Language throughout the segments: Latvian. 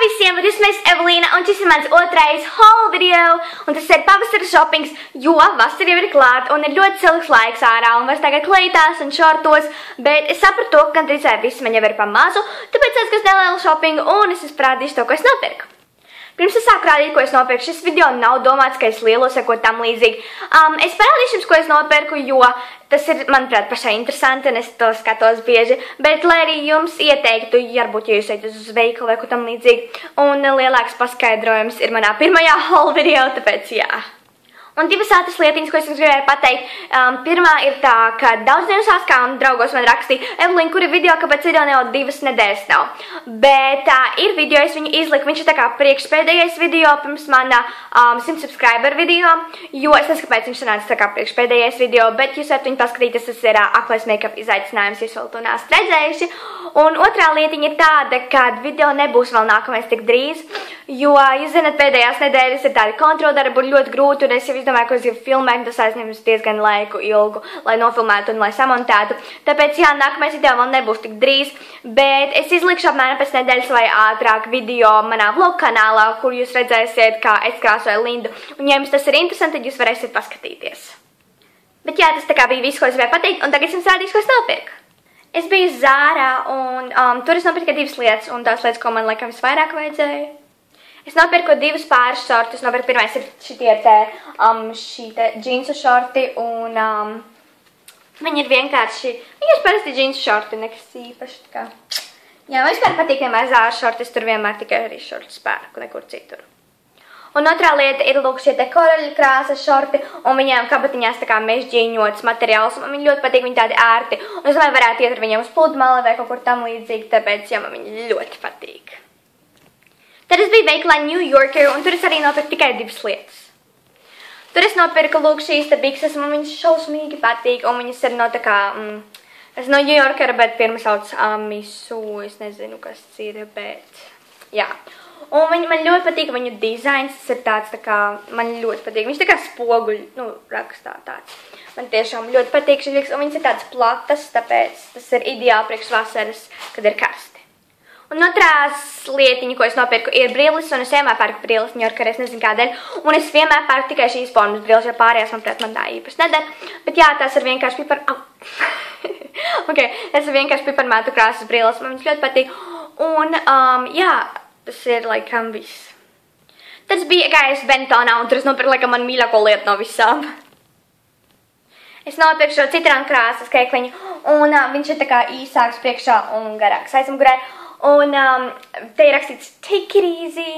visiem, es esmu Evelīna, un šis ir mans otrais haul video, un tas ir pavasara shoppings, jo vasara jau ir klāt, un ir ļoti silts laiks ārā, un vairs tagad kleitās un šortos, bet es sapratu, ka gandrīz viss man jau ir pa mazu, tāpēc es nelielu shoppingu, un es parādīšu to, ko es nopirku. Pirms es sāku rādīt, ko es nopirku, šis video nav domāts, ka es lielos vai ko tam līdzīgi. Es parādīšu jums, ko es nopirku, jo tas ir, manuprāt, pašai interesanti, un es to skatos bieži. Bet, lai arī jums ieteiktu, varbūt, ja jūs ejat uz veikalu vai ko tam līdzīgi, un lielāks paskaidrojums ir manā pirmajā haul video, tāpēc jā. Un divas ātras lietiņas, ko es jums gribēju pateikt. Pirmā ir tā, ka daudz dienasās, kā un draugos man rakstīja, Evelīna, kur ir video, kāpēc video jau 2 nedēļas nav. Bet ir video, es viņu izliku, viņš ir tā kā priekšpēdējais video pirms mana 100 subscriber video, jo es nezinu, kāpēc viņš sanāca tā kā priekšpēdējais video, bet jūs varat viņu paskatīties, tas ir aklais make-up izaicinājums, jūs vēl to neesat redzējuši. Un otrā lietiņa ir tāda, ka video nebūs vēl nākamais tik drīz, jo, jūs zināt, pēdējās nedēļas ir tādi kontroldarbi, ir ļoti grūti, un es jau domāju, ka es gribu filmēt, tas aizņems diezgan laiku ilgu, lai nofilmētu un lai samontētu. Tāpēc, jā, nākamais video vēl nebūs tik drīz, bet es izlikšu apmēram pēc nedēļas vai ātrāk video manā vlog kanālā, kur jūs redzēsiet, kā es krāsoju Lindu. Un, ja jums tas ir interesanti, tad jūs varēsiet paskatīties. Bet, jā, tas tā kā bija viss, ko es gribēju pateikt, un tagad es jums rādīšu, ko es nopirku. Es biju Zārā, un tur es nopirku tikai 2 lietas, un tās lietas, ko man laikam visvairāk vajadzēja. Es nopirku 2 pāris šortus, pirmais ir šitie džinsu šorti, un viņi ir vienkārši, viņi ir parasti džinsu šorti, nekas īpaši, tā kā. Jā, man vispār patīk vienmēr Zāra šorti, es tur vienmēr tikai arī šortus pērku, nekur citur. Un otrā lieta ir, lūk, šie te koroļu krāsas šorti, un viņiem kabatiņās tā kā mežģīņots materiāls, un man viņi ļoti patīk, viņi tādi ērti, un es domāju, varētu iet ar viņiem uz pludmali vai kaut kur tam līdzīgi, tāpēc, jā, man viņi ļoti patīk. Tad es biju veikalā New Yorker, un tur es arī nopirku tikai 2 lietas. Tur es nopirku, lūk, šīs te bikses, man viņas šausmīgi patīk, un viņas ir no tā kā, es no New Yorkera, bet pirma sauc Misu, es nezinu, kas ir, bet, jā. Un man ļoti patīk viņu dizains, tas ir tāds tā kā, man ļoti patīk, viņš tā kā spoguļ, rakstā tāds. Man tiešām ļoti patīk šis viks, un viņas ir tāds platas, tāpēc tas ir ideāli priekš vasaras, kad ir karsti. Un otrās lietiņa, ko es nopirku, ir brilles, un es vienmēr pērku brilles New Yorker, es nezinu kādēļ, un es vienmēr pērku tikai šīs formas brilles, jo pārējās, manuprāt, man tā īpaši nedara, bet jā, tās ir vienkārši tas ir vienkārši piparmētu krāsas brilles, man viņas ļoti patīk, un, jā, tas ir, laikam, viss. Tad es biju gājusi Bentonā, un tur es nopirku, laikam, man mīļāko lietu no visām. Es nopirku šo citronu krāsas kekliņu, un viņš ir tā kā īsāks priekšā un garāks aizmugurē. Un te ir rakstīts Take it easy.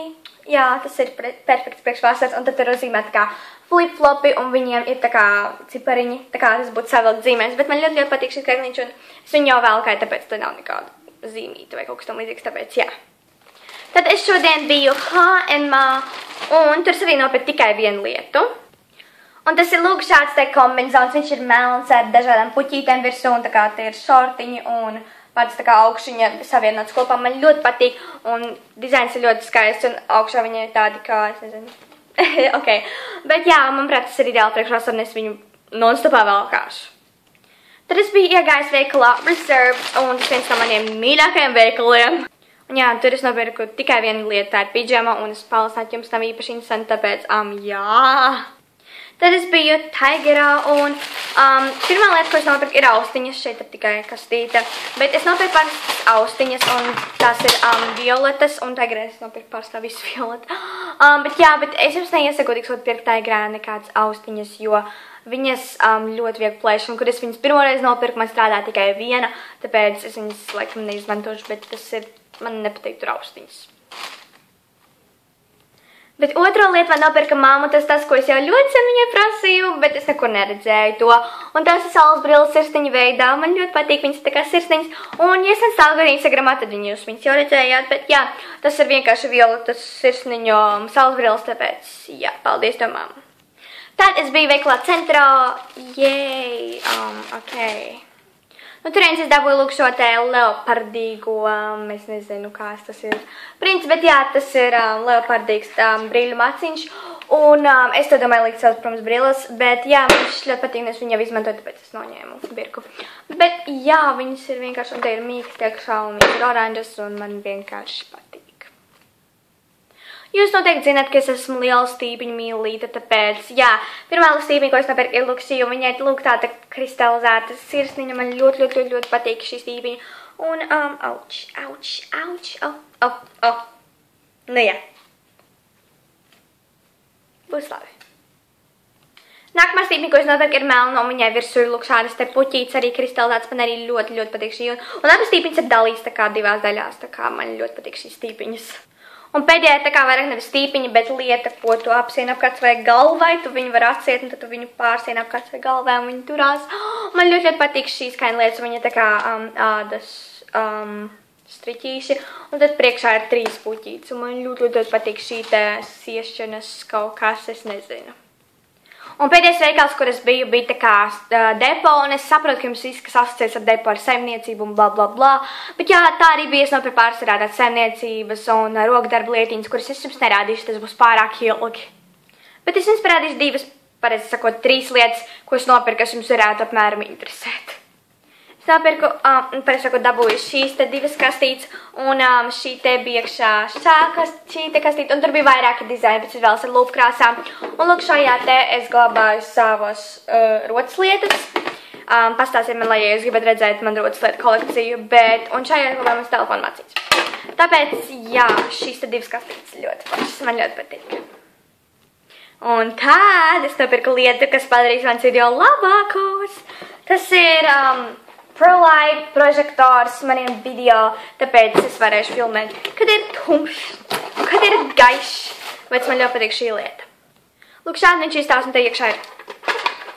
Jā, tas ir perfekts priekšvāsars, un tad tur uzzīmē tā kā flip-flopi, un viņiem ir tā kā cipariņi, tā kā tas būtu savilkt zīmēs. Bet man ļoti patīk šis kekliņš, un es viņu jau velkāju, tāpēc te nav nekāda zīmīta vai kaut kas tam līdzīgs, tāpēc jā. Tad es šodien biju H&M, un tur es arī nopirku tikai 1 lietu. Un tas ir, lūk, šāds te kombinzons, viņš ir melns ar dažādām puķītēm virsū, un tā kā te ir šortiņi un pats tā kā augšuņa savienots kopā. Man ļoti patīk, un dizains ir ļoti skaists, un augšā viņa ir tādi kā, es nezinu. Ok, bet jā, manuprāt, tas ir ideāli priekšvasar, un es viņu non-stopā velkāšu. Tad es biju iegājis veikalā Reserve, un tas viens no maniem mīļākajiem veikaliem. Un jā, tur es nopirku tikai 1 lietu, tā ir pidžama, un es palasinātu jums nav īpaši interesanti, tāpēc, jā. Tad es biju Tigerā, un pirmā lieta, ko es nopirku, ir austiņas, šeit ir tikai kastīte, bet es nopirku pārstas austiņas, un tās ir violetas, un Tigerā es nopirku pārstā visu violetu. Bet jā, bet es jums neiesaku tiksot pirkt Tigerā nekādas austiņas, jo viņas ļoti viegli plēš, un kur es viņas pirmoreiz nopirku, man strādā tikai 1, tāpēc es viņas laikam neizmantošu, bet tas ir, man nepatīk tur austiņas. Bet otro lietu man nopirka mamma, tas, ko es jau ļoti sen viņai prasīju, bet es nekur neredzēju to. Un tās ir saules brilles sirsniņu veidā, man ļoti patīk viņas tā kā sirsniņas. Un, ja es nestāvu arī Instagramā, tad jūs viņas jau redzējāt, bet jā, tas ir vienkārši violetas sirsniņu saules brilles, tāpēc jā, paldies to mammu. Tad es biju veikalā centrā, jēj, ok. Nu, turienes es dabūju, lūk, šo te leopardīgo, es nezinu, kāds tas ir princis, bet jā, tas ir leopardīgs brīļu maciņš, un es to domāju likt savas, protams, brilles, bet jā, man šis ļoti patīk, un es viņu jau izmantoju, tāpēc es noņēmu birku. Bet jā, viņas ir vienkārši, un te ir mīksti iekšā, un viņas ir oranžas, un man vienkārši patīk. Jūs noteikti zināt, ka es esmu liela stīpiņu mīlīte, tāpēc, jā, pirmā stīpiņa, ko es nopirku, ir Luxija, un viņai lūk tāda kristalizēta sirsniņa, man ļoti patīk šī stīpiņa. Un, nu jā. Būs labi. Nākamā stīpiņa, ko es nopirku, ir melna, un viņai virsū ir lūk šādas te puķītes, arī kristalizētas, man arī ļoti patīk šī. Un abas stīpiņas ir dalītas tā kā divās daļās, tā kā man ļoti patīk šīs stīpiņas. Un pēdējā tā kā vairāk nevis stīpiņa, bet lieta, ko tu apsieni apkārt vai galvai, tu viņu var atsiet, un tad tu viņu pārsieni apkārt vai galvai, un viņi turās. Man ļoti patīk šīs kaina lietas, un viņa tā kā ādas striķīši, un tad priekšā ir 3 puķītes, un man ļoti patīk šī te siešanas kaut kas, es nezinu. Un pēdējais veikals, kur es biju, bija tā kā depo, un es saprotu, ka jums viss, kas asociēs ar depo, ar saimniecību un bla. Bet jā, tā arī bija, es nopirku pārstrādāt saimniecības un rokdarba lietiņas, kuras es jums nerādīšu, tas būs pārāk ilgi. Bet es jums parādīšu 2, pareizi sakot, 3 lietas, ko es nopirku, kas jums varētu apmēram interesēt. Es nopirku, pareizi sakot, dabūju šīs te 2 kastītes, un šī te bija iekšā šī te kastīte, un tur bija vairāki dizaini, bet izvēles ar lūpkrāsām. Un lūk, šajā te es glabāju savas rotas lietas. Pastāstiet man, lai jūs gribat redzēt man rotas lietu kolekciju, un šajā glabāju mans telefonu mācīts. Tāpēc, jā, šīs te 2 kastītes ļoti pašas, man ļoti patīk. Un tad es nopirku lietu, kas padarīs mans video labākos. Tas ir ProLight prožektors maniem video, tāpēc es varēšu filmēt, kad ir tumšs, kad ir gaišs, bet man ļoti patīk šī lieta. Lūk, šādi viņš izstāvs, un te iekšā ir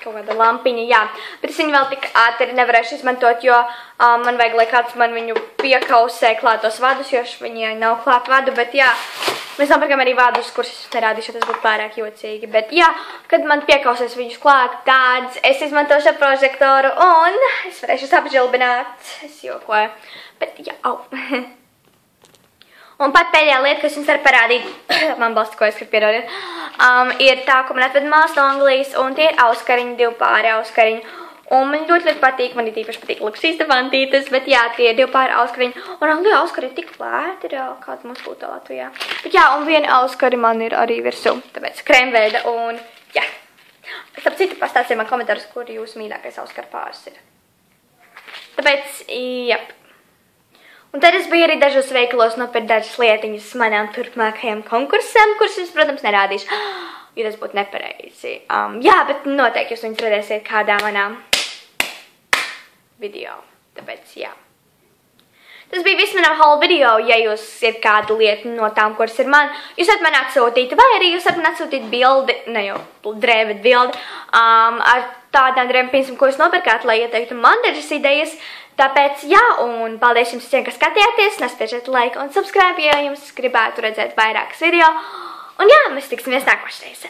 kaut kāda lampiņa, jā, bet es viņu vēl tik ātri nevarēšu izmantot, jo man vajag, lai kāds man viņu piekausē klātos vadus, jo viņai nav klāt vadu, bet jā, mēs nopirkam arī vadus, kurus es nerādīšu, tas būtu pārāk jocīgi, bet jā, kad man piekausēs viņus klāt tāds, es izmantošu ar prožektoru, un es varēšu apžilbināt, es jokoju, bet jā, Un pat pēdējā lieta, kas jums var parādīt, man balsta, ko es gribu piedodiet, ir tā, ko man atved māsa no Anglijas, un tie ir auskariņi, 2 pāri auskariņi. Un man ļoti patīk, man īpaši patīk Luxijas vantītes, bet jā, tie ir 2 pāri auskariņi. Un Anglijā auskari ir tik lēti, ir kāda mums būtu Latvijā. Bet jā, un viena auskari man ir arī virsū, tāpēc krēmveida, un jā. Starp citu, pastāstiet man komentārus, kur jūsu mīļākais auskara pāris ir. Tāpēc, jep. Un tad es biju arī dažos veikalos nopirkt dažas lietiņas manām turpmākajām konkursam, kuras es, protams, nerādīšu, jo tas būtu nepareizi. Jā, bet noteikti jūs viņus redzēsiet kādā manā video. Tāpēc, jā. Tas bija viss manam haul video, ja jūs ir kāda lieta no tām, kuras ir man. Jūs varat man atsūtīt, vai arī jūs varat man atsūtīt bildi, ne jau drēbet bildi, ar tādām drēbēm, piemēram, ko jūs nopirkāt, lai ieteiktu man dažas idejas. Tāpēc, jā, un paldies jums visiem, kas skatījāties, nespiežiet laiku un subscribe, ja jums gribētu redzēt vairākas video. Un jā, mēs tiksimies nākošreiz.